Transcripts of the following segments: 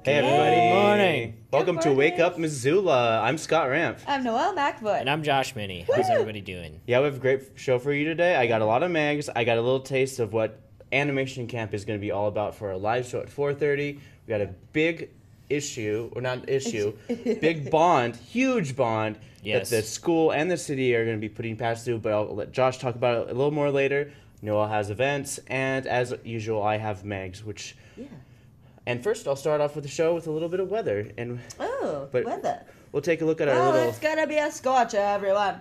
Hey everybody. Good morning. Welcome Good to Wake morning. Up Missoula. I'm Scott Ramp. I'm Noelle McVoy. And I'm Josh Minnie. How's everybody doing? Yeah, we have a great show for you today. I got a lot of mags. I got a little taste of what animation camp is going to be all about for our live show at 4:30. We got a big issue, or not issue, big bond, huge bond Yes. that the school and the city are going to be putting past due, but I'll let Josh talk about it a little more later. Noel has events, and as usual, I have mags, which... Yeah. And first, I'll start off with the show with a little bit of weather, but weather. we'll take a look at our Oh, little... it's gonna be a scorcher, everyone.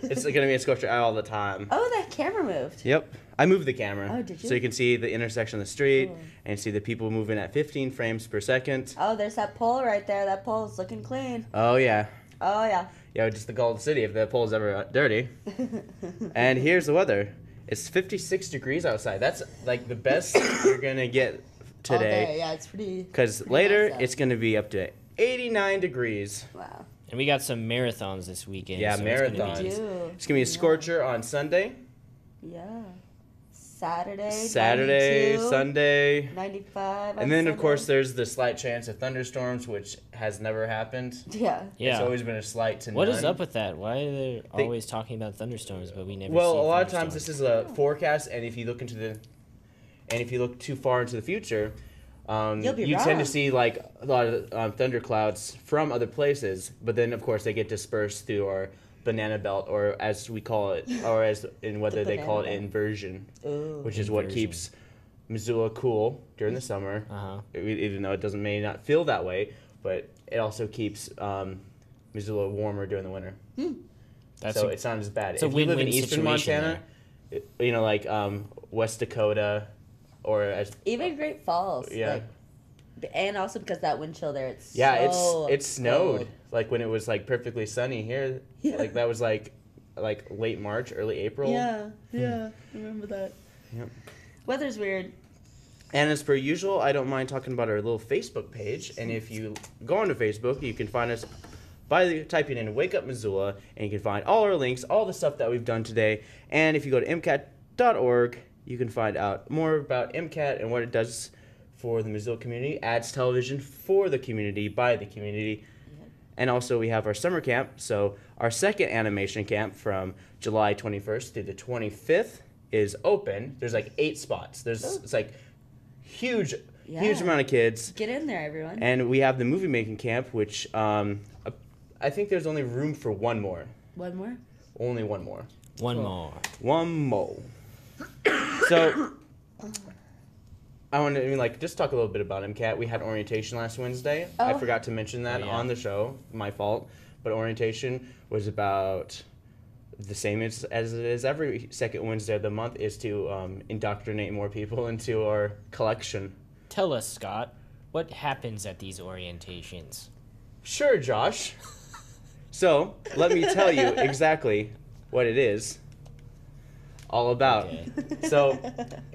It's going to be a scorcher all the time. Oh, that camera moved. Yep. I moved the camera. Oh, did you? So you can see the intersection of the street Cool. and see the people moving at 15 frames per second. Oh, there's that pole right there. That pole's looking clean. Oh, yeah. Oh, yeah. Yeah, just the Golden City if the pole's ever dirty. And here's the weather. It's 56 degrees outside. That's like the best you're going to get All day. today. Yeah, it's pretty. Because pretty later, nice out. it's going to be up to 89 degrees. Wow. And we got some marathons this weekend. Yeah, so it's gonna marathons. be- We do. It's going to be a scorcher on Sunday, Yeah. Saturday. Saturday, 92, Sunday. 95. on And then, of Sunday. course, there's the slight chance of thunderstorms, which has never happened. Yeah. Yeah. It's always been a slight to What none. is up with that? Why are they They- always talking about thunderstorms, but we never Well, see a lot of times thunderstorms? this is a forecast, and if you look too far into the future, You'll be you tend wrong. to see like a lot of thunderclouds from other places. But then, of course, they get dispersed through our banana belt, or as we call it, or as in whether they call it banana belt. inversion, Ooh. which is what Inversion. keeps Missoula cool during the summer. Uh-huh. Even though it may not feel that way, but it also keeps Missoula warmer during the winter. That's So a- it's not as bad. it's a If you live in win-win eastern situation Montana, like West Dakota, or as Even Great Falls. Yeah. Like, and also because that wind chill there, it's yeah, so it snowed cold. like when it was like perfectly sunny here. Yeah. Like that was like late March, early April. Yeah, yeah, remember that. Yep. Weather's weird. And as per usual, I don't mind talking about our little Facebook page. And if you go onto Facebook, you can find us by typing in Wake Up Missoula, and you can find all our links, all the stuff that we've done today. And if you go to mcat.org, you can find out more about MCAT and what it does for the Missoula community, adds television for the community, by the community. And also we have our summer camp. So our second animation camp from July 21st to the 25th is open. There's like 8 spots. It's like huge Yeah. amount of kids. Get in there, everyone. And we have the movie making camp, which I think there's only room for one more. One more. Only one more. One Cool. more. One more. So I want to just talk a little bit about MCAT. We had orientation last Wednesday. I Oh. forgot to mention that Oh, yeah. on the show. My fault. But orientation was about the same as it is every second Wednesday of the month, is to indoctrinate more people into our collection. Tell us, Scott, what happens at these orientations? Sure, Josh. So let me tell you exactly what it is all about. Okay. So,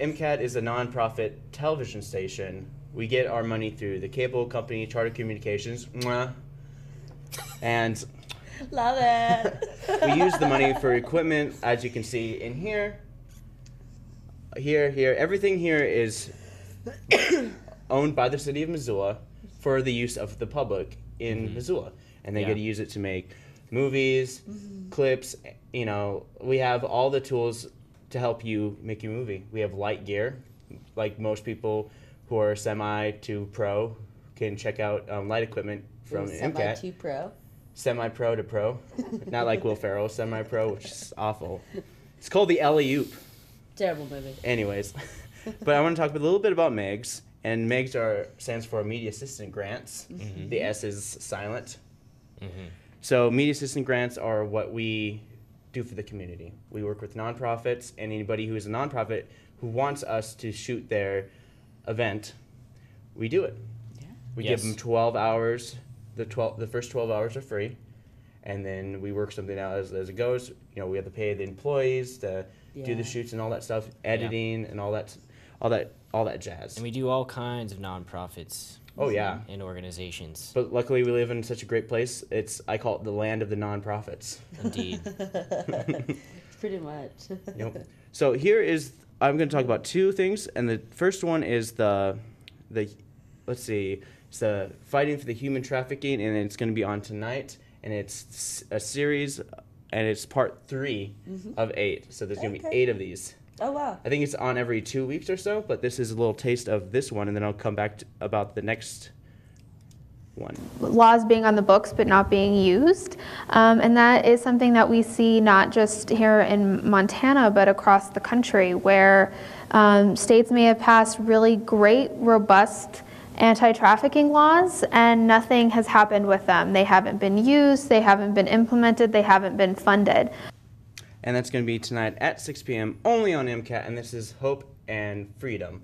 MCAT is a nonprofit television station. We get our money through the cable company, Charter Communications, mwah. And Love it. we use the money for equipment, as you can see in here. Here. Everything here is owned by the city of Missoula for the use of the public in Missoula. And they Yeah. get to use it to make movies, clips. We have all the tools to help you make your movie. We have light gear, like most people who are semi to pro can check out light equipment from MCAT. Semi-2 Pro. Semi-pro to pro. Not like Will Ferrell, semi-pro, which is awful. It's called the alley-oop. Terrible movie. Anyways, but I want to talk a little bit about MEGS. And MEGS stands for Media Assistant Grants. The S is silent. So Media Assistant Grants are what we do for the community. We work with nonprofits, and anybody who is a nonprofit who wants us to shoot their event, we do it. Yeah. We Yes. give them 12 hours. The first 12 hours are free, and then we work something out as it goes. We have to pay the employees to do Yeah. the shoots and all that stuff, editing and all that jazz. And we do all kinds of nonprofits Oh yeah. and organizations. But luckily we live in such a great place. I call it the land of the nonprofits. Indeed. Pretty much. Yep. So I'm going to talk about 2 things, and the first one is the let's see, it's the Fighting for the Human Trafficking, and it's going to be on tonight, and it's a series, and it's part 3 of 8. So there's going to be 8 of these. Oh, wow. I think it's on every 2 weeks or so, but this is a little taste of this one, and then I'll come back about the next one. Laws being on the books but not being used, and that is something that we see not just here in Montana but across the country, where states may have passed really great, robust anti-trafficking laws and nothing has happened with them. They haven't been used, they haven't been implemented, they haven't been funded. And that's going to be tonight at 6 p.m. only on MCAT, and this is Hope and Freedom.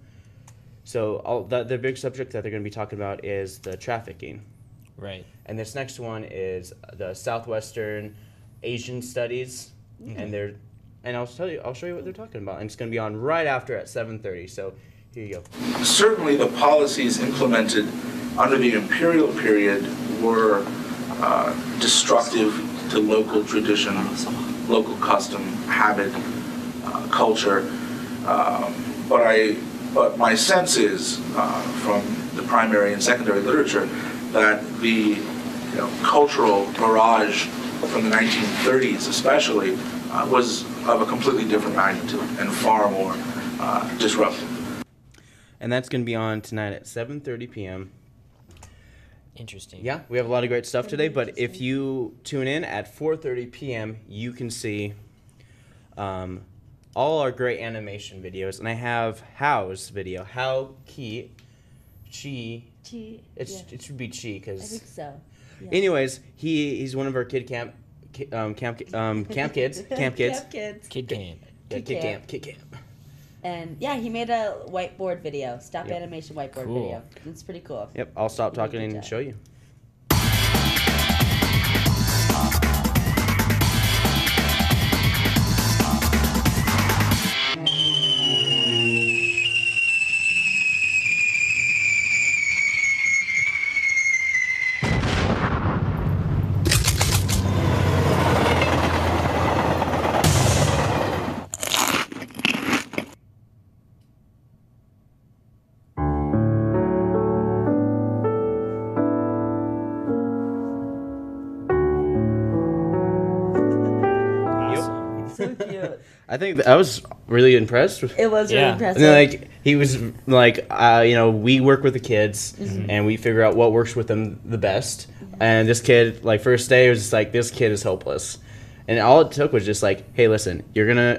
So the big subject that they're going to be talking about is the trafficking. Right. And this next one is the Southwestern Asian Studies, and I'll show you what they're talking about. And it's going to be on right after at 7:30. So here you go. Certainly, the policies implemented under the imperial period were destructive to local tradition, local custom, habit, culture. But my sense is, from the primary and secondary literature, that the cultural barrage from the 1930s especially was of a completely different magnitude and far more disruptive. And that's going to be on tonight at 7:30 p.m. Interesting. Yeah, we have a lot of great stuff today, but if you tune in at 4:30 p.m., you can see all our great animation videos, and I have How's video. How Chi. It should be Chi, because I think so. Yeah. Anyways, he's one of our camp kids. Camp kids. Kid camp. Yeah, kid camp. And yeah, he made a whiteboard video, stop animation whiteboard Cool. video. It's pretty cool. Yep, I'll stop He did a talking good and job. show you. Awesome. So cute. I think I was really impressed with. It was really Yeah. impressive. And then, like, he was like, we work with the kids, and we figure out what works with them the best. And this kid, like, first day, was just like, this kid is hopeless. And all it took was just like, hey, listen,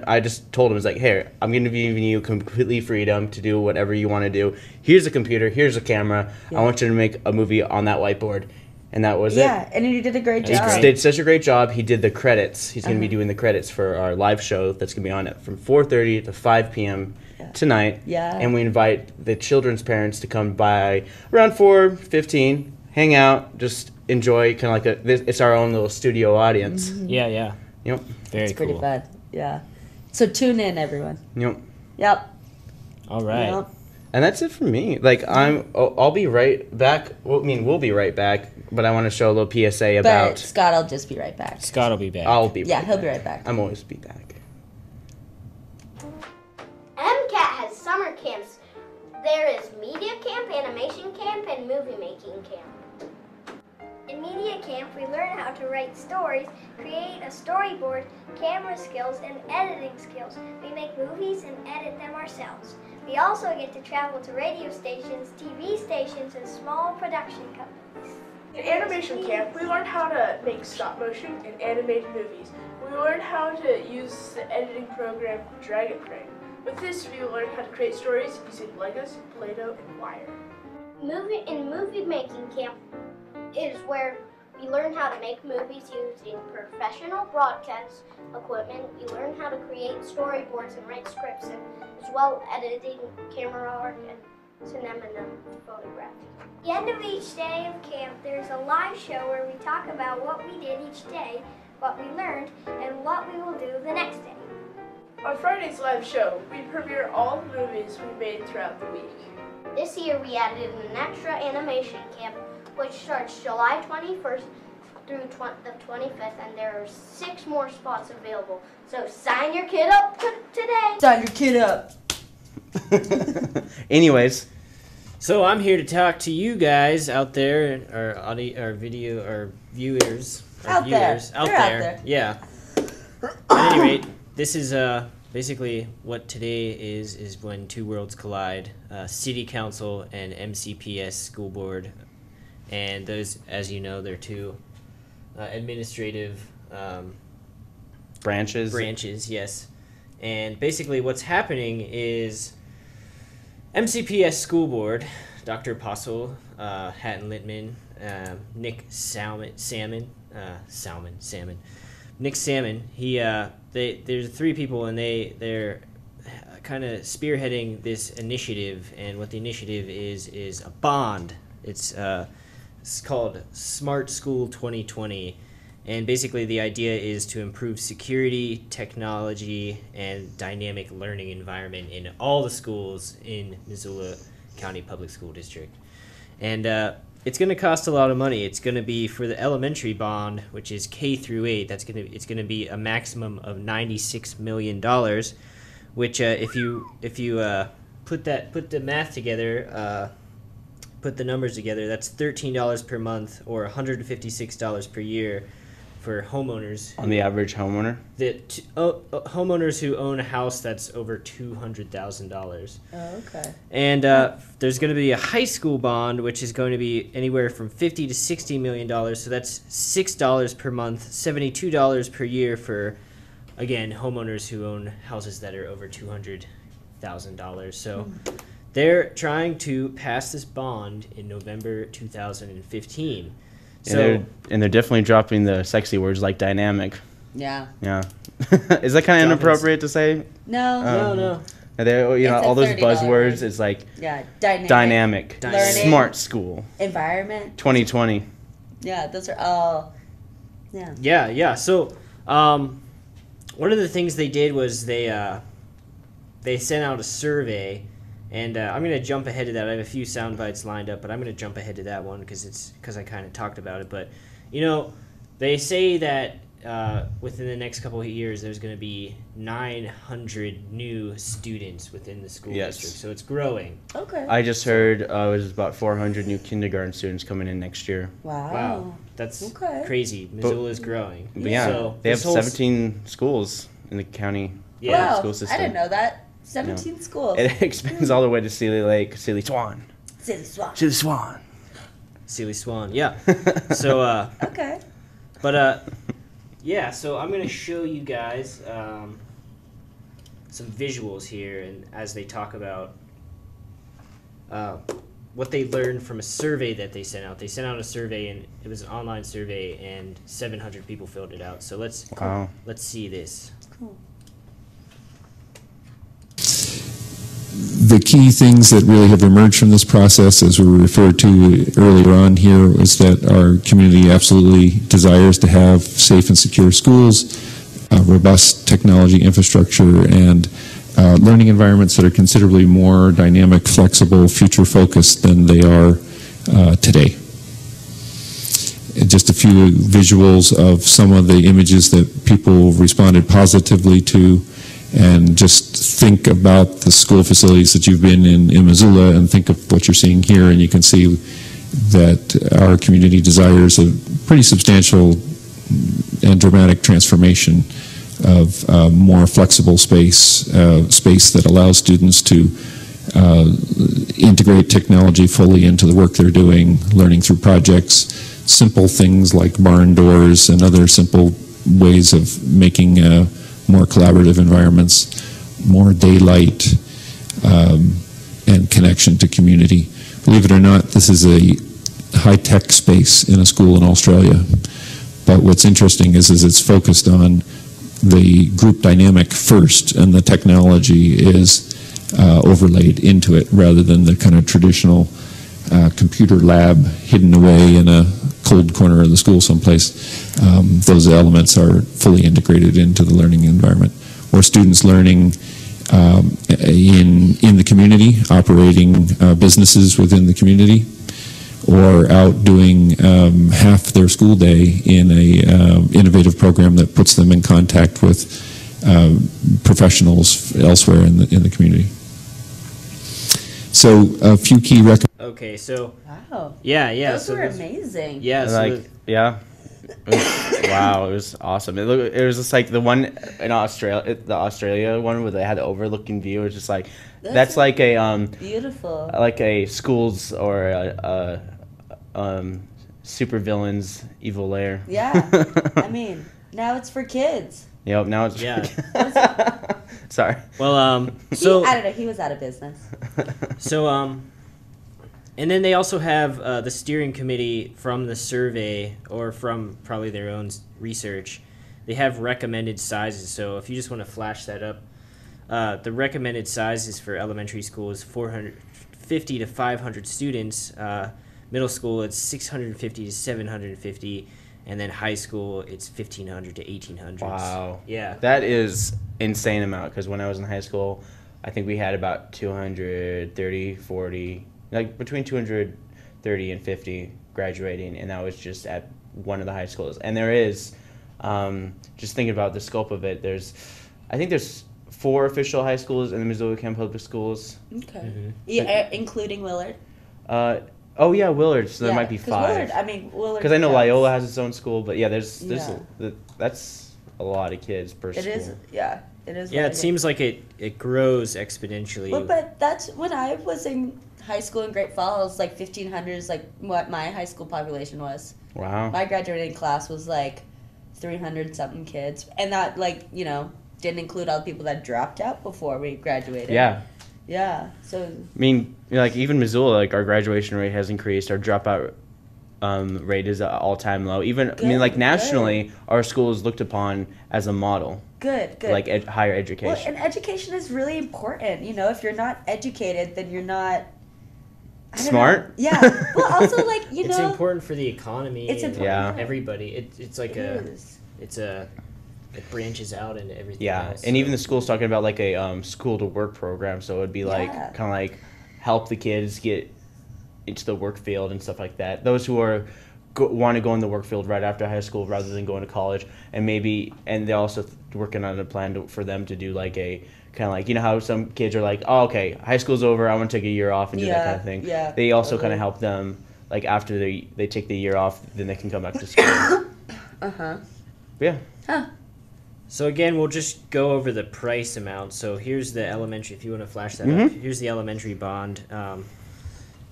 I just told him, it's like, hey, I'm going to be giving you completely freedom to do whatever you want to do. Here's a computer, here's a camera. I want you to make a movie on that whiteboard. And that was it. Yeah, and he did a great That's job. He great. did such a great job. He did the credits. He's going to be doing the credits for our live show that's going to be on it from 4:30 to 5 p.m. tonight. Yeah. And we invite the children's parents to come by around 4:15, hang out, just enjoy, kind of like it's our own little studio audience. Yeah, yeah. Yep. Very It's pretty cool. fun. Yeah. So tune in, everyone. Yep. Yep. All right. Yep. And that's it for me. Like, I'll be right back. Well, I mean, we'll be right back. But I want to show a little PSA But about. Scott will just be right back. Scott will be back. I'll be. Yeah, right he'll back. be right back. I'm always be back. MCAT has summer camps. There is media camp, animation camp, and movie making camp. In media camp, we learn how to write stories, create a storyboard, camera skills, and editing skills. We make movies and edit them ourselves. We also get to travel to radio stations, TV stations, and small production companies. In animation camp, we learned how to make stop motion and animated movies. We learned how to use the editing program Dragon Frame. With this, we learned how to create stories using Legos, Play-Doh, and wire. Movie making camp is where you learn how to make movies using professional broadcast equipment. You learn how to create storyboards and write scripts, and as well editing, camera work, and cinema photographing. At the end of each day of camp, there's a live show where we talk about what we did each day, what we learned, and what we will do the next day. On Friday's live show, we premiere all the movies we made throughout the week. This year we added an extra animation camp, which starts July 21st through the 25th, and there are 6 more spots available. So sign your kid up today. Sign your kid up. Anyways, So I'm here to talk to you guys out there, our video, our viewers, our Out there. viewers out They're out there. there. Yeah. At any rate, this is basically what today is when two worlds collide: City Council and MCPS School Board, and those, as you know, they're two administrative branches. Yes, and basically what's happening is MCPS School Board, Dr. Apostle, Hatton Littman, Nick Salmon, Nick Salmon. There's three people, and they're kind of spearheading this initiative. And what the initiative is a bond. It's called Smart School 2020. And basically the idea is to improve security, technology, and dynamic learning environment in all the schools in Missoula County Public School District. And it's going to cost a lot of money. It's going to be for the elementary bond, which is K through 8. It's going to be a maximum of $96 million, which if you put the math together, put the numbers together, that's $13 per month or $156 per year for homeowners. On the average homeowner? Homeowners who own a house that's over $200,000. Oh, okay. And there's going to be a high school bond, which is going to be anywhere from $50 to $60 million. So that's $6 per month, $72 per year for, again, homeowners who own houses that are over $200,000. So they're trying to pass this bond in November 2015. And they're definitely dropping the sexy words like dynamic. Yeah. Yeah. Is that kind of inappropriate to say? No. No. And they, It's a all those $30 buzzwords. It's like Yeah. dynamic, Learning. smart school, Environment. 2020. Yeah, those are all. Yeah. Yeah. So, one of the things they did was they sent out a survey, and I'm gonna jump ahead to that. I have a few sound bites lined up, but I'm gonna jump ahead to that one because I kind of talked about it. But they say that within the next couple of years, there's going to be 900 new students within the school district. So it's growing. Okay. I just heard it was about 400 new kindergarten students coming in next year. Wow. That's Okay. crazy. Missoula's growing. But yeah, So they have this whole 17 schools in the county Wow. school system. I didn't know that. 17 schools. It expands all the way to Sealy Lake, Sealy Swan. Silly swap. Sealy Swan. Sealy Swan. Yeah. So Okay. but yeah, so I'm going to show you guys some visuals here, and as they talk about what they learned from a survey that they sent out. They sent out a survey, and it was an online survey, and 700 people filled it out. So let's see this. Cool. The key things that really have emerged from this process, as we referred to earlier on here, is that our community absolutely desires to have safe and secure schools, robust technology infrastructure, and learning environments that are considerably more dynamic, flexible, future-focused than they are today. Just a few visuals of some of the images that people responded positively to, and just think about the school facilities that you've been in Missoula, and think of what you're seeing here, and you can see that our community desires a pretty substantial and dramatic transformation of more flexible space that allows students to integrate technology fully into the work they're doing, learning through projects, simple things like barn doors and other simple ways of making more collaborative environments, more daylight, and connection to community. Believe it or not, this is a high-tech space in a school in Australia. But what's interesting is it's focused on the group dynamic first, and the technology is overlaid into it rather than the kind of traditional computer lab hidden away in a cold corner of the school someplace. Those elements are fully integrated into the learning environment, or students learning in the community, operating businesses within the community, or out doing half their school day in a innovative program that puts them in contact with professionals elsewhere in the community. So a few key Okay, so Wow. yeah. Those so were this- amazing. Yeah, so Like, yeah. Wow, it was awesome. It was just like the one in Australia, the Australia one where they had the overlooking view. It was just like that's like a Beautiful. like a schools or super villains evil lair. Yeah. I mean, now it's for kids. Yep. Now it's Yeah. Sorry. well, I so don't know. He was out of business. so and then they also have the steering committee from the survey or from probably their own research. They have recommended sizes. So if you just want to flash that up, the recommended sizes for elementary school is 450 to 500 students. Middle school, it's 650 to 750, and then high school, it's 1,500 to 1,800. Wow. Yeah. That is insane amount because when I was in high school, I think we had about 230, 40, like between 230 and 50 graduating, and that was just at one of the high schools. And there is, just thinking about the scope of it, I think there's 4 official high schools in the Missoula County Public Schools. Okay. Yeah, including Willard. Oh yeah, Willard. So there Yeah, might be 'cause 5. Willard. Because I know counts. Loyola has its own school, but yeah, there's Yeah. that's a lot of kids per It school. is. Yeah. It is. Yeah, what it seems like it grows exponentially. Well, but that's when I was in high school in Great Falls. Like 1,500 is like what my high school population was. Wow. My graduating class was like 300 something kids, and that didn't include all the people that dropped out before we graduated. Yeah. Yeah. So. I mean, like even Missoula, like our graduation rate has increased. Our dropout rate is at all-time low. Even I mean, like Good, nationally, our school is looked upon as a model, Good. like higher Well, education. and education is really important. If you're not educated, then you're not I don't Smart? know. Yeah. Well, also like it's important for the economy. It's and important. Yeah. Everybody. It's like It it branches out into everything. Yeah, else, and so. even the school's talking about like a school to work program, so it'd be like Yeah. kind of like help the kids get into the work field and stuff like that. Those who are want to go in the work field right after high school rather than going to college, and they're also working on a plan for them to do like a kind of like how some kids are like, oh okay, high school's over, I want to take a year off and do that kind of thing. Yeah, They also totally. kind of help them like after they take the year off, then they can come back to school. Yeah. So again, we'll just go over the price amount. So here's the elementary. If you want to flash that up, here's the elementary bond,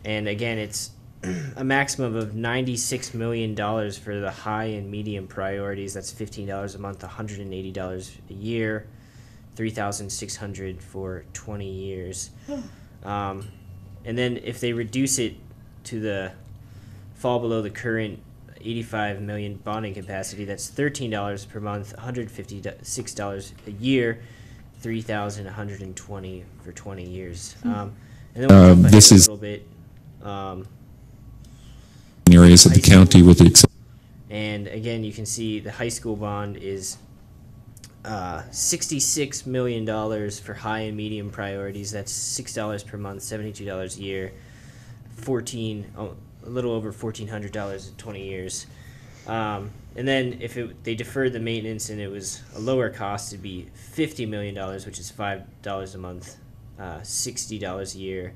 and again, it's a maximum of $96 million for the high and medium priorities. That's $15 a month, $180 a year, $3,600 for 20 years. And then if they reduce it to fall below the current 85 million bonding capacity, that's $13 per month, $156 a year, $3,120 for 20 years. And then we'll jump ahead this a is- little bit. areas of the county with the exception. And again, you can see the high school bond is $66 million for high and medium priorities. That's $6 per month, $72 a year, a little over $1,400 in 20 years. And then if they deferred the maintenance and it was a lower cost, it'd be $50 million, which is $5 a month, $60 a year,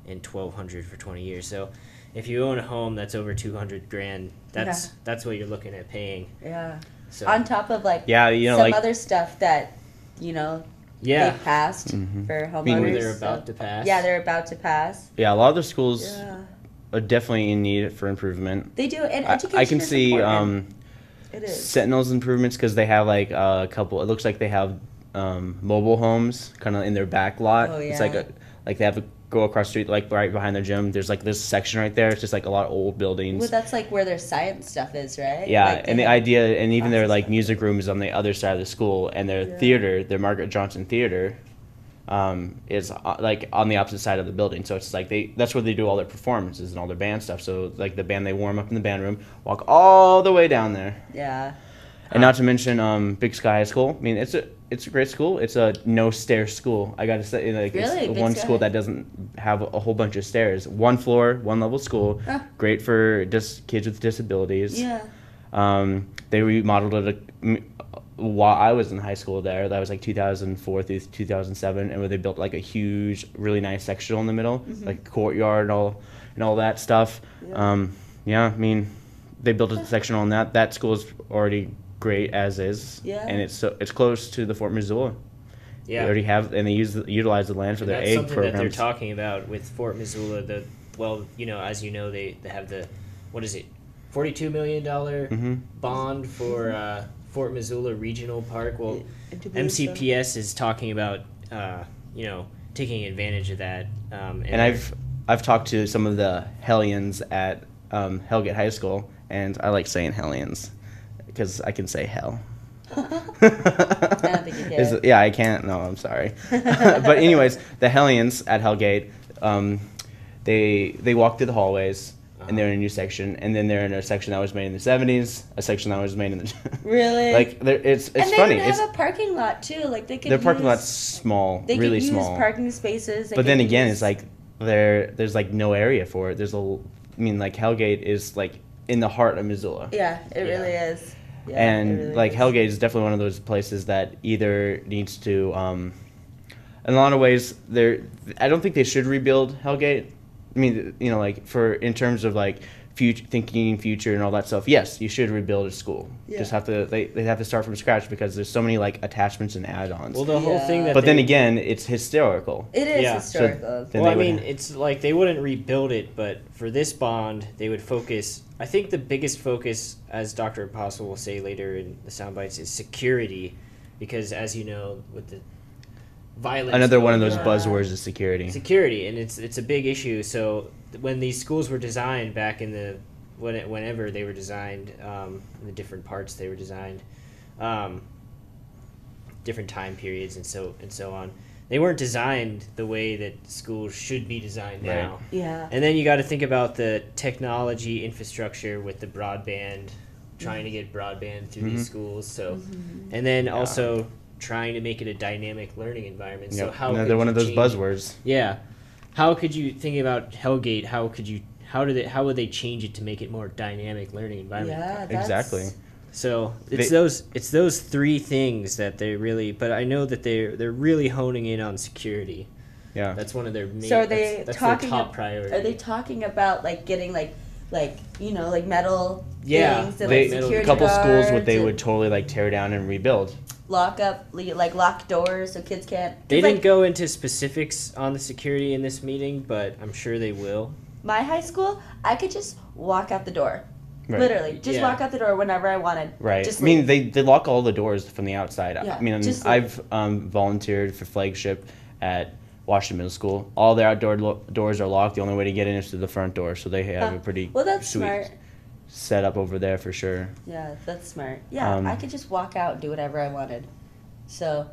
and $1,200 for 20 years. So if you own a home that's over $200,000, that's what you're looking at paying. Yeah. So On top of some like other stuff that they passed for homeowners. Or they're about to pass. Yeah, they're about to pass. Yeah, a lot of the schools Yeah. are definitely in need for improvement. They do, and education I can is see important. It is. Sentinel's improvements because they have like a couple. It looks like they have mobile homes kind of in their back lot. Oh, It's yeah. like they have to go across the street, like right behind their gym. There's like this section right there. It's just like a lot of old buildings. Well, that's like where their science stuff is, right? Yeah, Like, and they the have idea, and even their classes like stuff. music room is on the other side of the school, and their Yeah. theater, their Margaret Johnson Theater, is like on the opposite side of the building. So it's like that's where they do all their performances and all their band stuff. So like the band, they warm up in the band room, walk all the way down there, Yeah. and not to mention Big Sky High School. I mean, it's a great school. It's a no stairs school. I gotta say, like Really? it's Big one Sky? school that doesn't have a whole bunch of stairs. One floor, one level school. Huh. Great for just kids with disabilities. Yeah. They remodeled it while I was in high school there. That was like 2004 through 2007, and where they built like a huge, really nice sectional in the middle, like a courtyard and all that stuff. Yeah. I mean, they built a sectional on that. That school is already great as is, Yeah. and it's close to the Fort Missoula. Yeah. They already have, and they utilize the land for And their that's egg something programs. that they're talking about with Fort Missoula. As you know, they have the, what is it, $42 million bond for Fort Missoula Regional Park. Well, MCPS is talking about, taking advantage of that. And I've talked to some of the hellions at Hellgate High School, and I like saying hellions because I can say hell. I don't think you can. Yeah, I can't. No, I'm sorry. But anyways, the hellions at Hellgate, they walk through the hallways, and they're in a new section, and then they're in a section that was made in the 70s, a section that was made in the Really? like it's and they funny. would have a parking lot too. Like they could. Their parking lot's small, They really could use small. parking spaces. But then again, it's like there's like no area for it. Like Hellgate is like in the heart of Missoula. Yeah, it really is. Yeah, And it really like is. Hellgate is definitely one of those places that either needs to, in a lot of ways, I don't think they should rebuild Hellgate. I mean, in terms of like thinking future and all that stuff. Yes, you should rebuild a school. Yeah. Just have to they have to start from scratch because there's so many like attachments and add-ons. Well, the whole thing that but then again, it's historical. It is Yeah. historical. Then Well, I they would mean, have- it's like they wouldn't rebuild it, but for this bond, they would focus. I think the biggest focus, as Dr. Apostle will say later in the sound bites, is security, because as you know, with the violence. Another one of those Yeah. buzzwords is security. Security, and it's a big issue. So when these schools were designed back in the whenever they were designed, in the different parts they were designed, different time periods and so on. They weren't designed the way that schools should be designed now. Right. Yeah. And then you got to think about the technology infrastructure with the broadband, trying to get broadband through these schools. So, and then also trying to make it a dynamic learning environment. So Yep. how Another could one you of those change- buzzwords. Yeah, how could you think about Hellgate? How would they change it to make it more dynamic learning environment? Yeah. That's, Exactly. So it's those three things that they really. But I know that they're really honing in on security. Yeah. That's one of their main. So are they that's talking? their top priority. Are they talking about like getting like metal Yeah, things and They, like a security couple schools guards what they and would totally like tear down and rebuild. lock doors so kids can't. They 'cause, didn't go into specifics on the security in this meeting, but I'm sure they will. My high school, I could just walk out the door. Right. Literally, just Yeah. walk out the door whenever I wanted. Right. Just I mean, leave. they lock all the doors from the outside. Yeah, I mean, just I've volunteered for flagship at Washington Middle School. All their outdoor doors are locked. The only way to get in is through the front door. So they have a pretty Well, that's sweet smart. setup over there for sure. Yeah, that's smart. Yeah, I could just walk out and do whatever I wanted. So,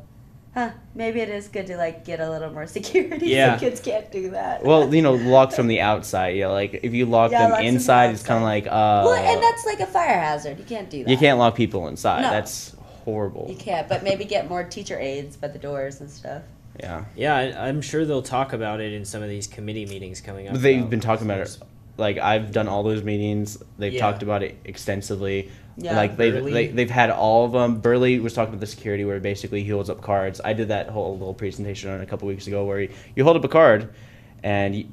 maybe it is good to like get a little more security Yeah. so kids can't do that. Well, locked from the outside. Yeah, like if you lock Yeah, them locked from the inside, it's kind of like well, and that's like a fire hazard. You can't do that. you can't lock people inside. No. That's horrible. You can't, but maybe get more teacher aides by the doors and stuff. Yeah. Yeah, I'm sure they'll talk about it in some of these committee meetings coming up. They've about been talking about it. Like I've done all those meetings. They've Yeah. talked about it extensively. Yeah. Like Burley. they've had all of them. Burley was talking about the security where basically he holds up cards. I did that whole little presentation on a couple weeks ago where you hold up a card, and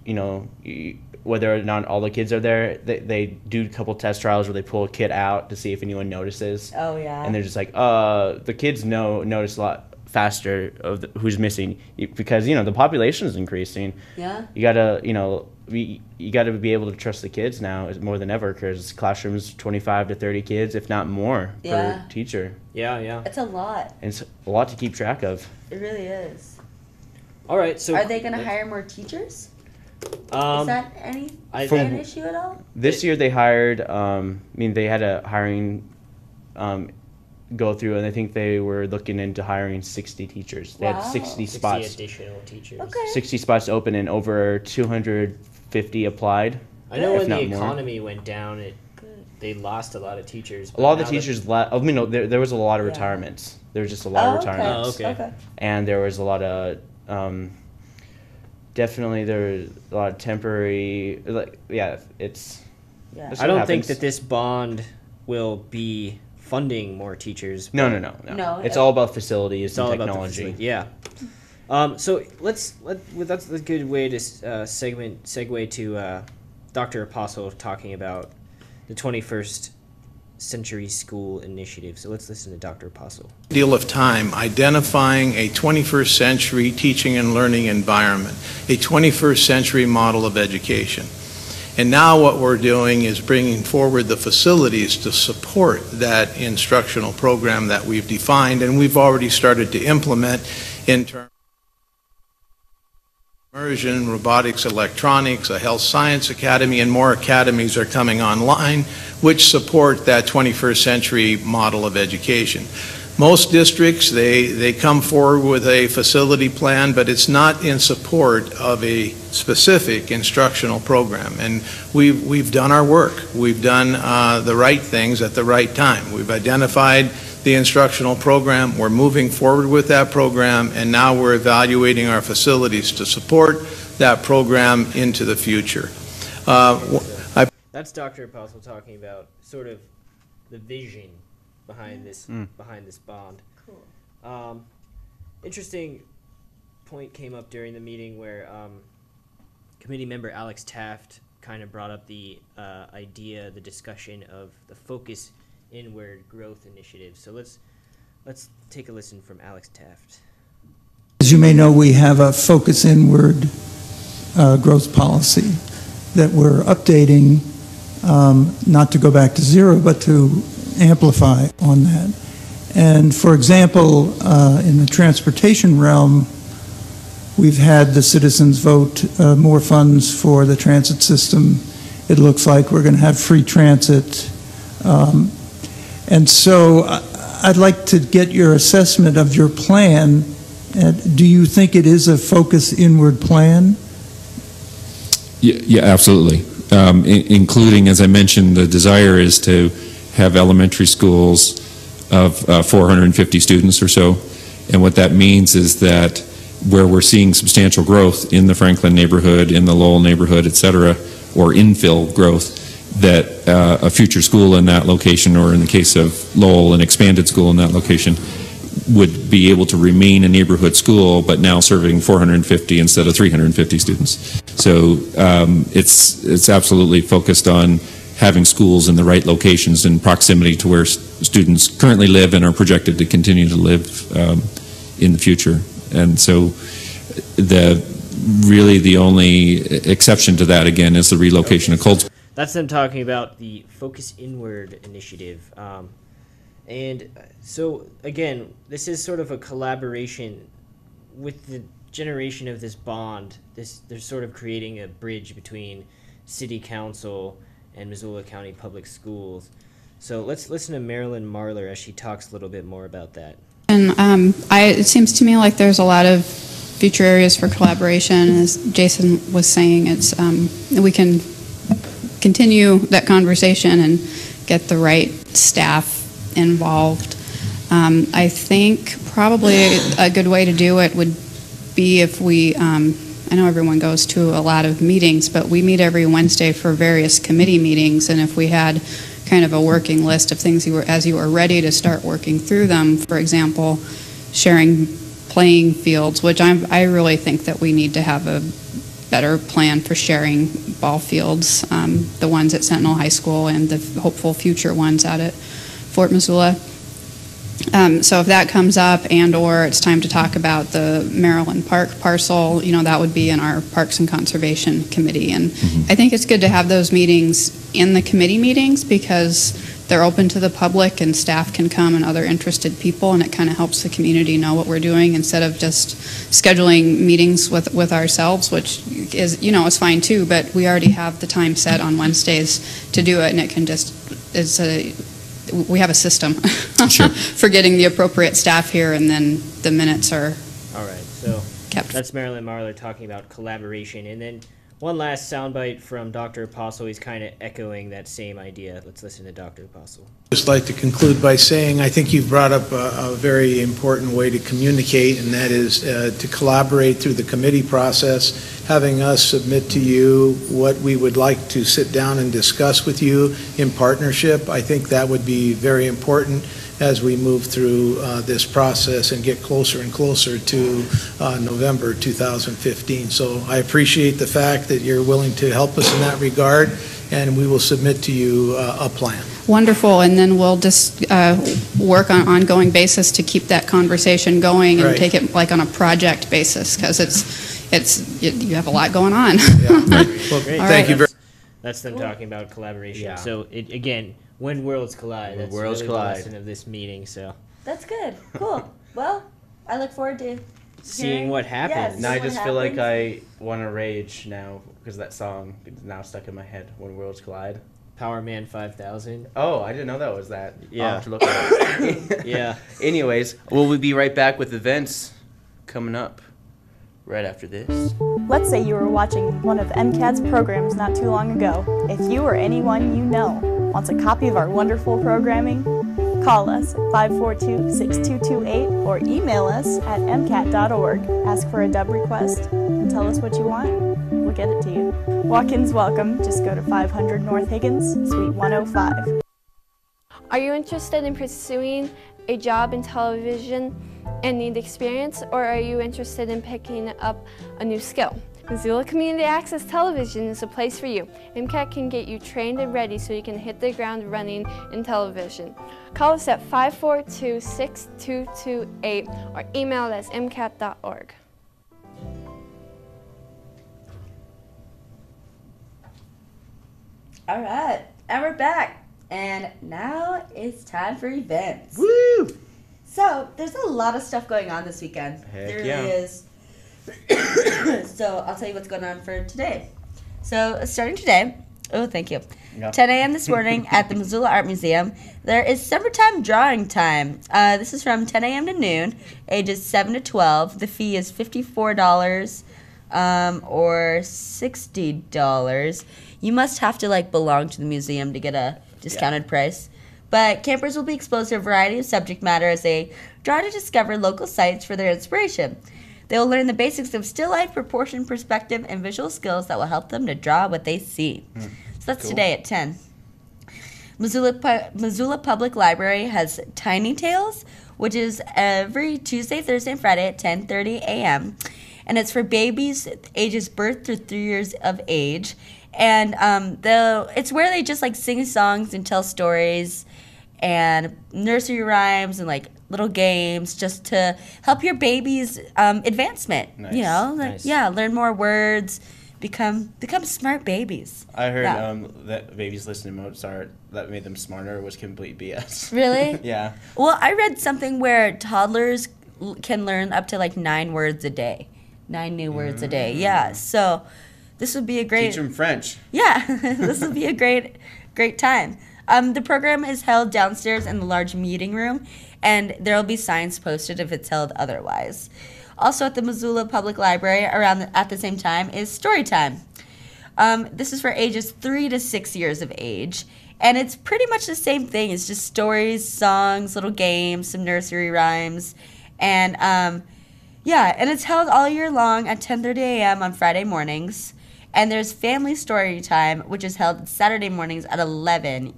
whether or not all the kids are there, they do a couple test trials where they pull a kid out to see if anyone notices. Oh yeah. And they're just like, the kids notice a lot faster of who's missing because the population is increasing. Yeah. You gotta you gotta be able to trust the kids now more than ever because classrooms 25 to 30 kids, if not more, Yeah. per teacher. Yeah. It's a lot. And it's a lot to keep track of. It really is. All right. So Are they going to hire more teachers? Is that I- an issue at all? This year they hired. They had a hiring go through, and I think they were looking into hiring 60 teachers. They had Wow. 60 60 spots. additional teachers. Okay. 60 spots open, and over 250 applied. I know If when the not more. economy went down, they lost a lot of teachers. A lot of but the now that- teachers left. There was a lot of Yeah. retirements. There was just a lot of retirements. okay. Okay. And there was a lot of definitely there was a lot of temporary Yeah. it's Yeah. That's I don't what think happens. that this bond will be funding more teachers. No. No, It's all about facilities It's and all about the technology. facility. Yeah. So that's a good way to segue to Dr. Apostle talking about the 21st Century School Initiative. So let's listen to Dr. Apostle. Deal of time identifying a 21st century teaching and learning environment, a 21st century model of education. And now what we're doing is bringing forward the facilities to support that instructional program that we've defined and we've already started to implement in terms of immersion, robotics, electronics, a health science academy, and more academies are coming online which support that 21st century model of education. Most districts, they come forward with a facility plan, but it's not in support of a specific instructional program. And we've done our work. We've done the right things at the right time. We've identified the instructional program. We're moving forward with that program, and now we're evaluating our facilities to support that program into the future. That's Dr. Apostle talking about sort of the vision behind this bond. Cool. Interesting point came up during the meeting where committee member Alex Taft kind of brought up the idea, the discussion of the focus inward growth initiative. So let's take a listen from Alex Taft. As you may know, we have a focus inward growth policy that we're updating, not to go back to zero, but to amplify on that. And for example, in the transportation realm, we've had the citizens vote more funds for the transit system. It looks like we're going to have free transit. And so I'd like to get your assessment of your plan. Do you think it is a focus inward plan? Yeah, absolutely. Including, as I mentioned, the desire is to have elementary schools of 450 students or so. And what that means is that where we're seeing substantial growth in the Franklin neighborhood, in the Lowell neighborhood, et cetera, or infill growth, that a future school in that location, or in the case of Lowell, an expanded school in that location, would be able to remain a neighborhood school, but now serving 450 instead of 350 students. So it's absolutely focused on having schools in the right locations in proximity to where students currently live and are projected to continue to live in the future. And so really the only exception to that, again, is the relocation of Cold Spring. That's them talking about the Focus Inward initiative. And so, again, this is sort of a collaboration with the generation of this bond. They're sort of creating a bridge between City Council and Missoula County Public Schools. So let's listen to Marilyn Marler as she talks a little bit more about that. And it seems to me like there's a lot of future areas for collaboration. As Jason was saying, it's we can continue that conversation and get the right staff involved. I think probably a good way to do it would be if we, I know everyone goes to a lot of meetings, but we meet every Wednesday for various committee meetings, and if we had kind of a working list of things as you were ready to start working through them, for example, sharing playing fields, which I really think that we need to have a better plan for sharing ball fields, the ones at Sentinel High School and the hopeful future ones out at Fort Missoula. So if that comes up, and or it's time to talk about the Maryland Park parcel, that would be in our Parks and Conservation Committee. And I think it's good to have those meetings in the committee meetings because they're open to the public and staff can come and other interested people, and it kind of helps the community know what we're doing instead of just scheduling meetings with ourselves, which is, is fine too, but we already have the time set on Wednesdays to do it, and it can just, we have a system Sure. for getting the appropriate staff here, and then the minutes are All right, so kept. that's Marilyn Marler talking about collaboration. And then one last soundbite from Dr. Apostle. He's kind of echoing that same idea. Let's listen to Dr. Apostle. Just like to conclude by saying I think you've brought up a very important way to communicate, and that is to collaborate through the committee process, having us submit to you what we would like to sit down and discuss with you in partnership. I think that would be very important as we move through this process and get closer and closer to November 2015. So I appreciate the fact that you're willing to help us in that regard, and we will submit to you a plan. Wonderful, and then we'll just work on an ongoing basis to keep that conversation going and Right. take it like on a project basis, because you have a lot going on. Yeah. Well, Great. thank you very That's them talking about collaboration. Yeah. So again, when worlds collide, that's worlds really collide. the lesson of this meeting. So That's good. Cool. Well, I look forward to seeing hearing- what happens. Yes. Now I what just feel like happens. I want to rage now because that song is now stuck in my head. When worlds collide. Power Man 5000. Oh, I didn't know that was that. Yeah. I'll have to look at it. Yeah. Anyways, we'll be right back with events coming up right after this. Let's say you were watching one of MCAT's programs not too long ago. If you or anyone you know wants a copy of our wonderful programming, call us at 542-6228 or email us at mcat.org. Ask for a dub request and tell us what you want. We'll get it to you. Walk-ins welcome. Just go to 500 North Higgins, Suite 105. Are you interested in pursuing a job in television and need experience, or are you interested in picking up a new skill? Missoula Community Access Television is a place for you. MCAT can get you trained and ready so you can hit the ground running in television. Call us at 542-6228 or email us at mcat.org. All right, and we're back. And now it's time for events. Woo! So, there's a lot of stuff going on this weekend. Heck there yeah. really is. So, I'll tell you what's going on for today. So, starting today, oh, thank you. Yeah. 10 a.m. this morning at the Missoula Art Museum, there is summertime drawing time. This is from 10 a.m. to noon, ages 7 to 12. The fee is $54 or $60. You must have to belong to the museum to get a discounted price. But campers will be exposed to a variety of subject matter as they try to discover local sites for their inspiration. They will learn the basics of still life, proportion, perspective, and visual skills that will help them to draw what they see. So that's Cool. today at 10. Missoula Public Library has Tiny Tales, which is every Tuesday, Thursday, and Friday at 10:30 a.m. And it's for babies ages birth through 3 years of age. And it's where they just sing songs and tell stories and nursery rhymes and little games just to help your baby's advancement. Nice. You know, Nice. learn more words, become smart babies. I heard Yeah. that babies listening to Mozart that made them smarter was complete BS. Really? Yeah. Well, I read something where toddlers can learn up to 9 words a day, 9 new words a day. Yeah, so this would be a great. Teach them French. Yeah, this would be a great time. The program is held downstairs in the large meeting room, and there will be signs posted if it's held otherwise. Also at the Missoula Public Library at the same time is Story Time. This is for ages 3 to 6 years of age, and it's pretty much the same thing. It's just stories, songs, little games, some nursery rhymes, and and it's held all year long at 10:30 a.m. on Friday mornings. And there's Family Story Time, which is held Saturday mornings at 11,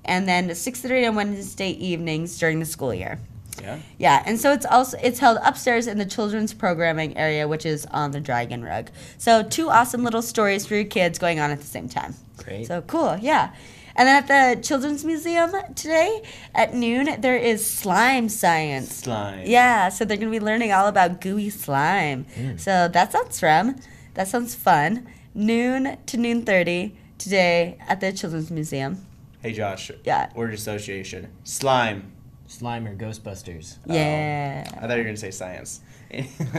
and then 6:30 on Wednesday evenings during the school year. Yeah. Yeah, and so it's held upstairs in the children's programming area, which is on the dragon rug. So 2 awesome little stories for your kids going on at the same time. Great. So cool, yeah. And then at the Children's Museum today at noon, there is slime science. Slime. Yeah, so they're going to be learning all about gooey slime. So that sounds fun. Noon to noon 30 today at the Children's Museum. Hey Josh. Yeah. Word association. Slime. Slime or Ghostbusters. Yeah. I thought you were gonna say science.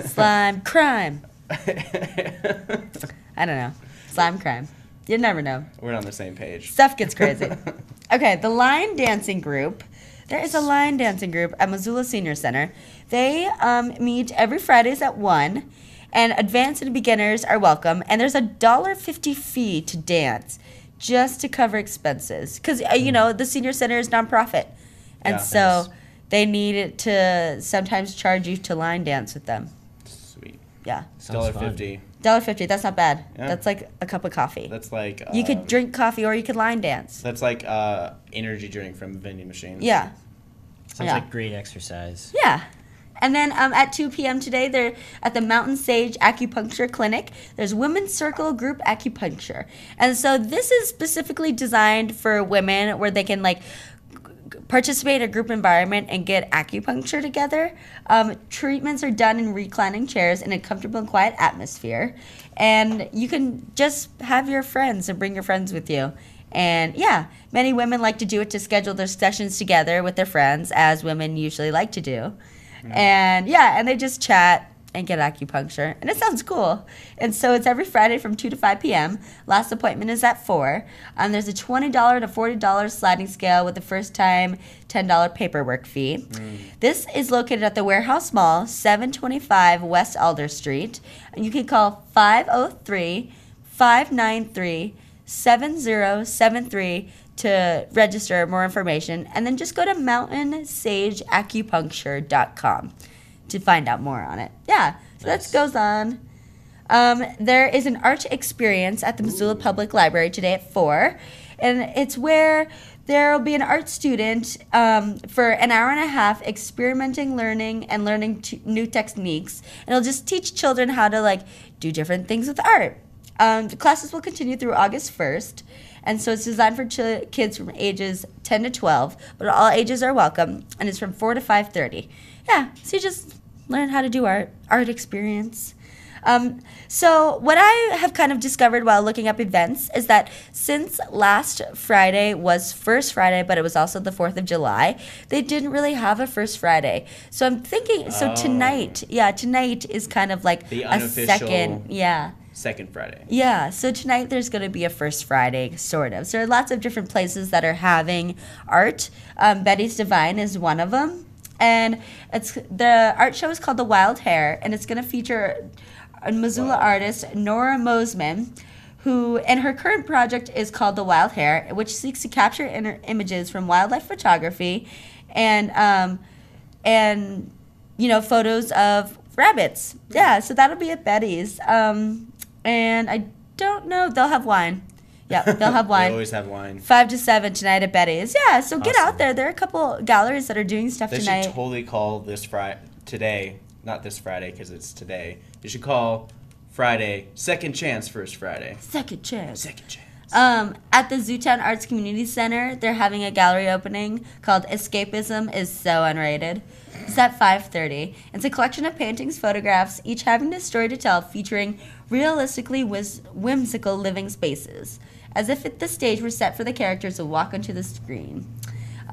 Slime crime. I don't know. Slime crime. You never know. We're on the same page. Stuff gets crazy. Okay, the line dancing group. There is a line dancing group at Missoula Senior Center. They meet every Fridays at 1, and advanced and beginners are welcome. And there's a $1.50 fee to dance, just to cover expenses. Because, the Senior Center is nonprofit. And Yeah, so nice. they need to sometimes charge you to line dance with them. Sweet. Yeah. Sounds fun. $1.50. $1.50. That's not bad. Yeah. That's like a cup of coffee. That's like You could drink coffee or you could line dance. That's like energy drink from a vending machine. Yeah. Sounds like great exercise. Yeah. And then at 2 p.m. today, they're at the Mountain Sage Acupuncture Clinic. There's Women's Circle Group Acupuncture. And so this is specifically designed for women where they can like participate in a group environment and get acupuncture together. Treatments are done in reclining chairs in a comfortable and quiet atmosphere. And you can just have your friends and bring your friends with you. And yeah, many women like to do it to schedule their sessions together with their friends, as women usually like to do. And yeah, and they just chat and get acupuncture. And it sounds cool. And so it's every Friday from 2 to 5 p.m. Last appointment is at 4. There's a $20 to $40 sliding scale with the first time $10 paperwork fee. This is located at the Warehouse Mall, 725 West Alder Street. And you can call 503-593-7073 to register more information, and then just go to mountainsageacupuncture.com to find out more on it. Yeah, so that goes on. There is an art experience at the Missoula Public Library today at 4, and it's where there will be an art student for an hour and a half experimenting, learning new techniques, and it'll just teach children how to like do different things with art. The classes will continue through August 1st. And so it's designed for kids from ages 10 to 12, but all ages are welcome, and it's from 4 to 5:30. Yeah, so you just learn how to do art experience. So what I have kind of discovered while looking up events is that since last Friday was First Friday, but it was also the 4th of July, they didn't really have a First Friday. So I'm thinking, so tonight is kind of like the a unofficial second Friday. Yeah, so tonight there's going to be a First Friday, sort of. So there are lots of different places that are having art. Betty's Divine is one of them. And the art show is called The Wild Hair, and it's going to feature a Missoula artist, Nora Mosman, and her current project is called The Wild Hair, which seeks to capture images from wildlife photography and photos of rabbits. Yeah, so that'll be at Betty's. And I don't know, they'll have wine. Yeah, they'll have wine. They always have wine. 5 to 7 tonight at Betty's. Yeah, so get out there. There are a couple galleries that are doing stuff tonight. They should totally call this today, not this Friday because it's today. You should call Friday Second Chance First Friday. Second Chance. Second Chance. At the Zootown Arts Community Center, they're having a gallery opening called Escapism is So Unrated. It's at 5:30. It's a collection of paintings, photographs, each having a story to tell, featuring realistically whimsical living spaces, as if the stage were set for the characters to walk onto the screen.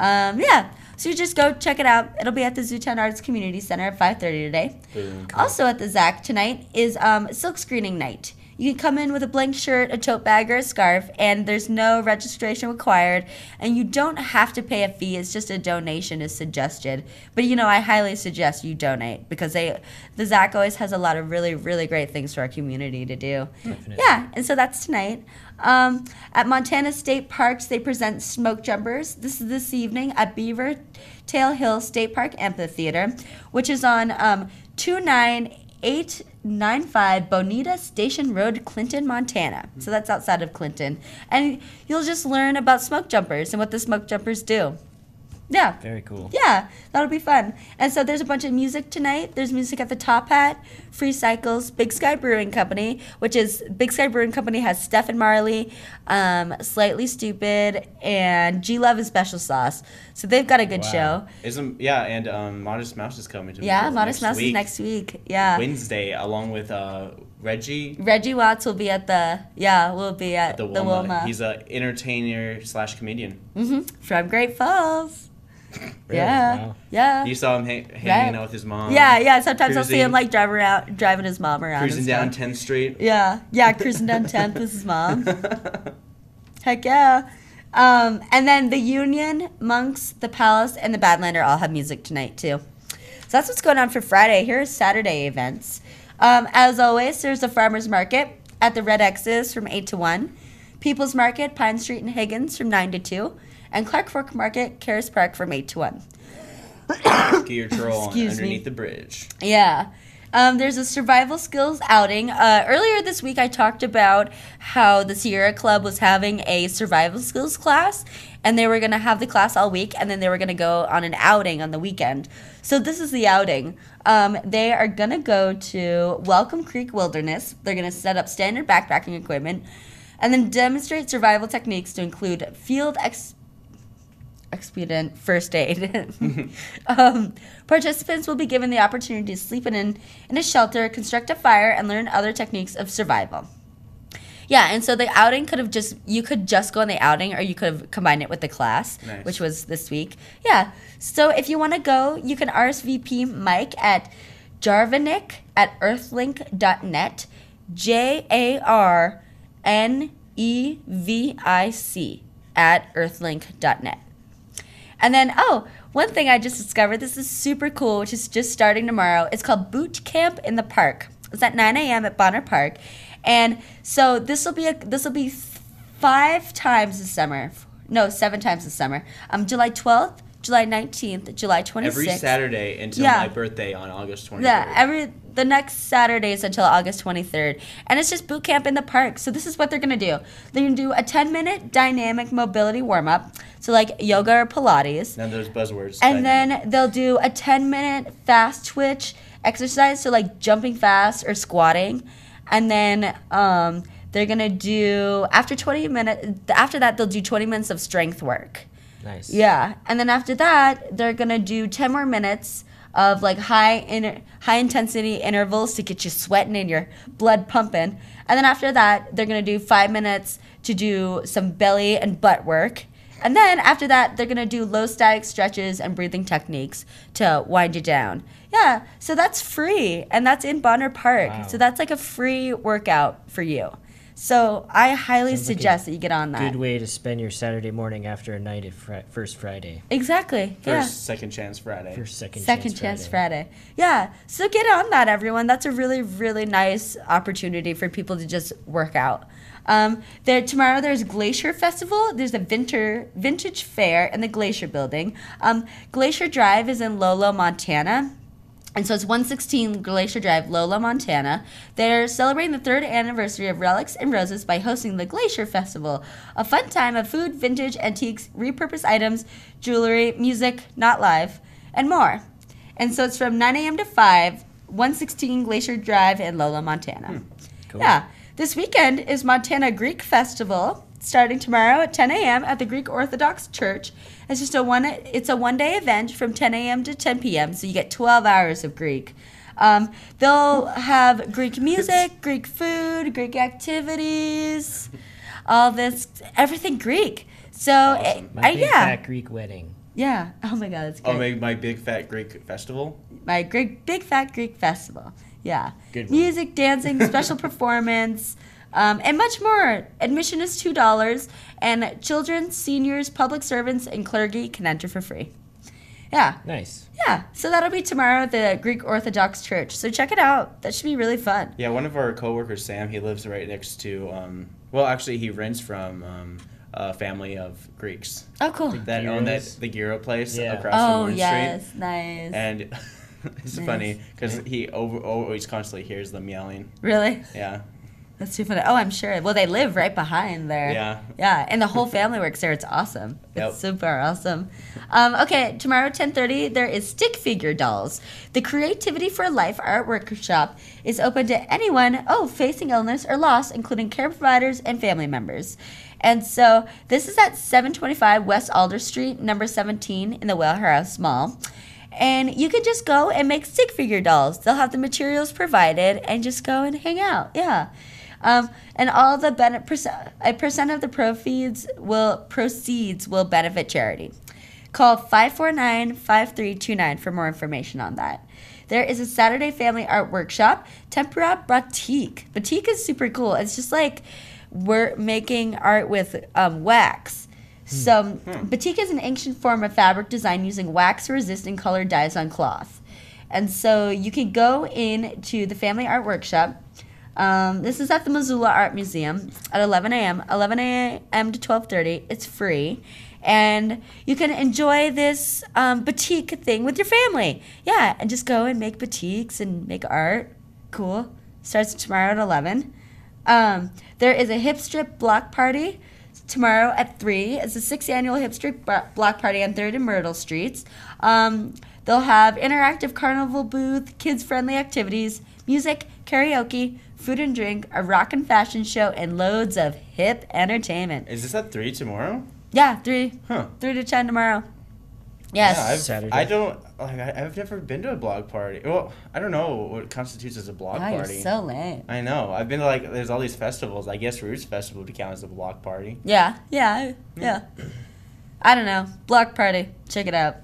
So you just go check it out. It'll be at the Zootown Arts Community Center at 5:30 today. Cool. Also at the ZAC tonight is silk screening night. You can come in with a blank shirt, a tote bag, or a scarf, and there's no registration required, and you don't have to pay a fee. It's just a donation is suggested. But, I highly suggest you donate because the ZAC always has a lot of really, really great things for our community to do. Definitely. Yeah, and so that's tonight. At Montana State Parks, they present Smoke Jumpers. This is this evening at Beaver Tail Hill State Park Amphitheater, which is on 29895 Bonita Station Road, Clinton, Montana. So that's outside of Clinton. And you'll just learn about smoke jumpers and what the smoke jumpers do. Yeah. Very cool. Yeah, that'll be fun. And so there's a bunch of music tonight. There's music at the Top Hat, Free Cycles, Big Sky Brewing Company, Big Sky Brewing Company has Stephen Marley, Slightly Stupid, and G-Love and Special Sauce. So they've got a good show. And Modest Mouse is coming to me. Yeah, Modest Mouse is next week. Yeah. Wednesday, along with Reggie. Reggie Watts will be at the Wilma. He's an entertainer / comedian. From Great Falls. Really? Yeah. Wow. Yeah. You saw him hanging out with his mom. Yeah. Sometimes I'll see him like driving his mom around. Cruising down 10th Street. Yeah, cruising down 10th with his mom. Heck yeah. And then the Union, Monks, the Palace, and the Badlander all have music tonight too. So that's what's going on for Friday. Here are Saturday events. As always, there's the Farmers Market at the Red X's from 8 to 1. People's Market, Pine Street and Higgins from 9 to 2. And Clark Fork Market, Caris Park from 8 to 1. Ski or troll underneath the bridge. Yeah. There's a survival skills outing. Earlier this week, I talked about how the Sierra Club was having a survival skills class, and they were going to have the class all week, and then they were going to go on an outing on the weekend. So this is the outing. They are going to go to Welcome Creek Wilderness. They're going to set up standard backpacking equipment, and then demonstrate survival techniques to include field expedient first aid. Participants will be given the opportunity to sleep in a shelter, construct a fire, and learn other techniques of survival. Yeah, and so the outing you could just go on the outing, or you could have combined it with the class, Nice. which was this week. Yeah, so if you want to go, you can RSVP Mike at jarvinic@earthlink.net, JARNEVIC@earthlink.net. And then, one thing I just discovered, this is super cool, which is just starting tomorrow. It's called Boot Camp in the Park. It's at 9 a.m. at Bonner Park. And so this will be 5 times this summer. No, 7 times this summer. July 12th, July 19th, July 26th. Every Saturday until my birthday on August 23rd. Yeah, the next Saturdays until August 23rd. And it's just boot camp in the park. So this is what they're going to do. They're going to do a 10-minute dynamic mobility warm-up. So like yoga or Pilates. Now there's buzzwords. And then they'll do a 10-minute fast twitch exercise. So like jumping fast or squatting. And then they're going to do, after that, they'll do 20 minutes of strength work. Nice. Yeah. And then after that, they're going to do 10 more minutes of like high intensity intervals to get you sweating and your blood pumping. And then after that, they're going to do 5 minutes to do some belly and butt work. And then after that, they're going to do low static stretches and breathing techniques to wind you down. Yeah, so that's free, and that's in Bonner Park. Wow. So that's like a free workout for you. So I highly suggest that you get on that. Good way to spend your Saturday morning after a night at First Friday. Exactly. Second Chance Friday. Second Chance Friday. Yeah. So get on that, everyone. That's a really, really nice opportunity for people to just work out. Tomorrow there's Glacier Festival. There's a vintage fair in the Glacier Building. Glacier Drive is in Lolo, Montana. And so it's 116 Glacier Drive, Lola, Montana. They're celebrating the 3rd anniversary of Relics and Roses by hosting the Glacier Festival, a fun time of food, vintage, antiques, repurposed items, jewelry, music, not live, and more. And so it's from 9 a.m. to 5, 116 Glacier Drive in Lola, Montana. Cool. Yeah. This weekend is Montana Greek Festival, starting tomorrow at 10 a.m. at the Greek Orthodox Church. It's a one-day event from 10 a.m. to 10 p.m., so you get 12 hours of Greek. They'll have Greek music, Greek food, Greek activities, all this, everything Greek. So, Awesome. My big fat Greek wedding. Yeah. Oh my God, that's great. My Big Fat Greek Festival? My Big Fat Greek Festival. Yeah. Good one. Music, dancing, special performance, and much more. Admission is $2, and children, seniors, public servants, and clergy can enter for free. Yeah. Nice. Yeah. So that'll be tomorrow at the Greek Orthodox Church. So check it out. That should be really fun. Yeah, one of our coworkers, Sam, he lives right next to, he rents from a family of Greeks. Oh, cool. That own the gyro place across from Oh, Orange yes. Street. Nice. And it's funny because he always constantly hears them yelling. Really? Yeah. That's too funny. Oh, I'm sure. Well, they live right behind there. Yeah. Yeah, and the whole family works there. It's awesome. Yep. It's super awesome. Okay, tomorrow 10:30 there is Stick Figure Dolls. The Creativity for Life art workshop is open to anyone facing illness or loss, including care providers and family members. And so this is at 725 West Alder Street, number 17 in the Wellhouse Mall. And you can just go and make stick figure dolls. They'll have the materials provided and just go and hang out. Yeah. And all the percent of the proceeds will benefit charity. Call 549-5329 for more information on that. There is a Saturday family art workshop, Tempera Batik. Batik is super cool. It's just like we're making art with wax. So batik is an ancient form of fabric design using wax-resistant colored dyes on cloth. And so you can go into the family art workshop. This is at the Missoula Art Museum at 11 a.m. to 12:30. It's free. and you can enjoy this batik thing with your family. Yeah, and just go and make batiks and make art. Cool. Starts tomorrow at 11. There is a hip strip block party tomorrow at 3. It's the 6th annual hip strip block party on 3rd and Myrtle Streets. They'll have interactive carnival booth, kids-friendly activities, music, karaoke, food and drink, a rock and fashion show, and loads of hip entertainment. Is this at 3 tomorrow? Yeah, 3. Huh. 3 to 10 tomorrow. Yes. Yeah, Saturday. I've never been to a blog party. Well, I don't know what constitutes as a blog Wow, party. you're so lame. I know. I've been to, like, there's all these festivals. I guess Roots Festival would count as a block party. Yeah. I don't know. Block party. Check it out.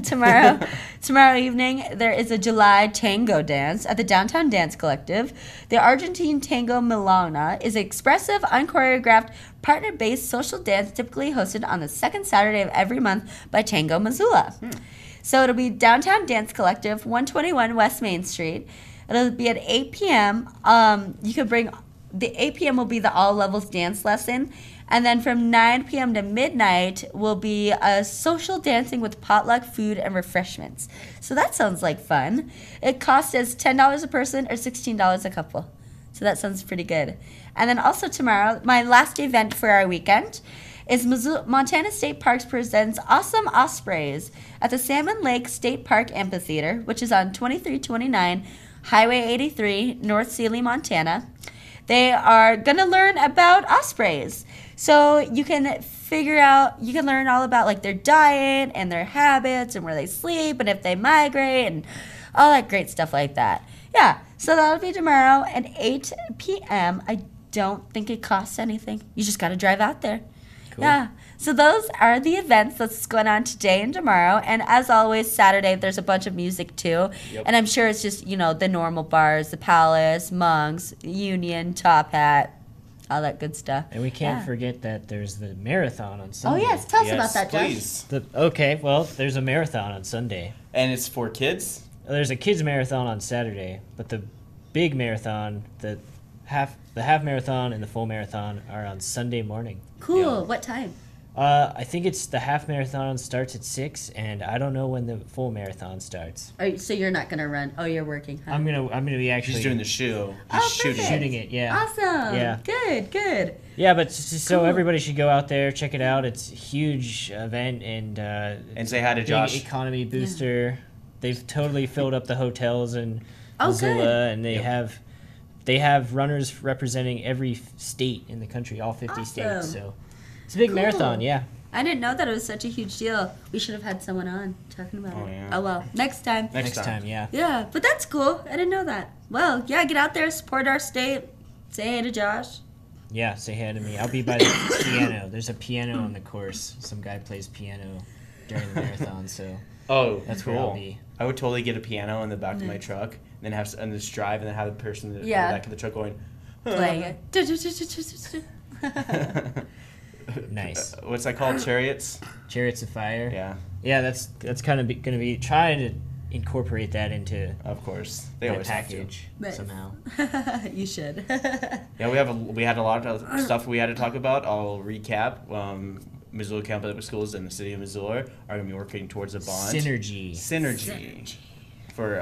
Tomorrow evening, there is a July tango dance at the Downtown Dance Collective. The Argentine Tango Milonga is an expressive, unchoreographed, partner-based social dance typically hosted on the second Saturday of every month by Tango Missoula. So it'll be Downtown Dance Collective, 121 West Main Street. It'll be at 8 p.m. You could bring, the 8 p.m. will be the all levels dance lesson. And then from 9 p.m. to midnight will be a social dancing with potluck food and refreshments. So that sounds like fun. It costs us $10 a person or $16 a couple. So that sounds pretty good. And then also tomorrow, my last event for our weekend is Montana State Parks presents Awesome Ospreys at the Salmon Lake State Park Amphitheater, which is on 2329 Highway 83, North Sealy, Montana. They are going to learn about ospreys. So you can learn all about like their diet and their habits and where they sleep and if they migrate and all that great stuff like that. Yeah, so that'll be tomorrow at 8 p.m. I don't think it costs anything. You just got to drive out there. Cool. Yeah, so those are the events that's going on today and tomorrow. And as always, Saturday, there's a bunch of music too. Yep. And I'm sure it's just, the normal bars, the Palace, Monk's, Union, Top Hat, all that good stuff. And we can't forget that there's the marathon on Sunday. Oh, yes. Tell us about that, please. Josh. There's a marathon on Sunday. And it's for kids? There's a kids marathon on Saturday, but the big marathon, the half marathon and the full marathon are on Sunday morning. Cool. Yeah. What time? I think it's the half marathon starts at 6, and I don't know when the full marathon starts. So you're not gonna run? Oh, you're working. Huh? I'm gonna be actually. He's doing the shoe. He's shooting it. Yeah. Awesome. Yeah. Good. Yeah, but so everybody should go out there, check it out. It's a huge event and say hi to Josh. Economy booster. Yeah. They've totally filled up the hotels in Missoula, and they have runners representing every state in the country, all 50 states. So. It's a big marathon, yeah. I didn't know that it was such a huge deal. We should have had someone on talking about it. Yeah. Oh, well. Next time. Next time, yeah. Yeah, but that's cool. I didn't know that. Well, yeah, get out there, support our state. Say hey to Josh. Yeah, say hi to me. I'll be by the piano. There's a piano on the course. Some guy plays piano during the marathon, so that's cool. Where I'll be. I would totally get a piano in the back of my truck, and then just drive, and then have the person in the back of the truck going, playing it. Nice. What's that called? Chariots of Fire. Yeah, that's kind of going to be trying to incorporate that into, of course, they always package somehow. You should. Yeah, we had a lot of stuff we had to talk about. I'll recap. Missoula County Public Schools and the city of Missoula are going to be working towards a bond synergy. For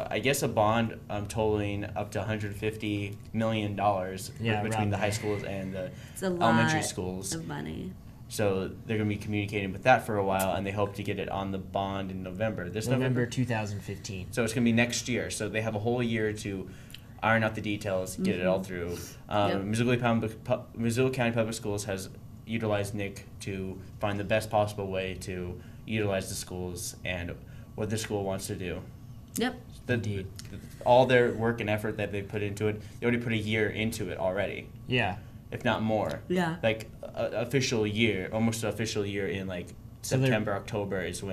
I guess a bond totaling up to $150 million between the high schools and the elementary schools. Of money. So they're going to be communicating with that for a while, and they hope to get it on the bond in November. November 2015. So it's going to be next year. So they have a whole year to iron out the details, get it all through. Missoula County Public Schools has utilized Nick to find the best possible way to utilize the schools and what the school wants to do. Yep. Indeed. All their work and effort that they put into it, they already put a year into it already. Yeah. If not more. Yeah. Like almost an official year in like September, October is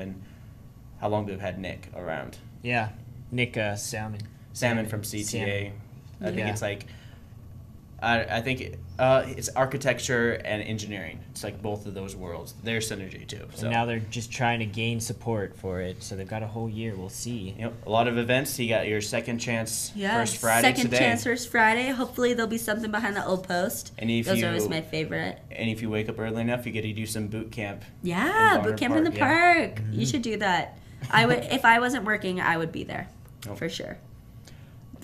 how long they've had Nick around. Yeah. Nick Salmon. Salmon from CTA. I think it's like I think it's architecture and engineering. It's like both of those worlds. Their synergy too. So And now they're just trying to gain support for it, so they've got a whole year. We'll see. Yep, a lot of events. You got your second chance first Friday second today. chance first Friday. Hopefully there'll be something behind the old post. And if Those you, are always my favorite. And if you wake up early enough, you get to do some boot camp. Yeah, boot camp in the park. Mm-hmm. You should do that. I would if I wasn't working, I would be there for sure.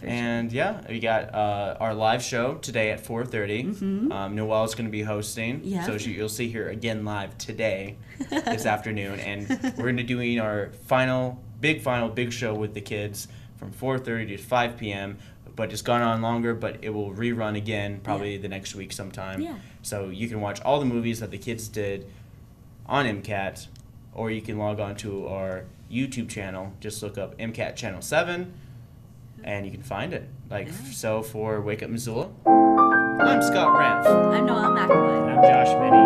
And yeah, we got our live show today at 4:30. Noelle's going to be hosting, Yeah. so you'll see her again live today, this afternoon, and we're going to be doing our final big show with the kids from 4:30 to 5 p.m. But it's gone on longer, but it will rerun again probably the next week sometime. Yeah. So you can watch all the movies that the kids did on MCAT, or you can log on to our YouTube channel. Just look up MCAT Channel 7. And you can find it. So for Wake Up Missoula, I'm Scott Ranf. I'm Noelle McAvoy. And I'm Josh Minnie.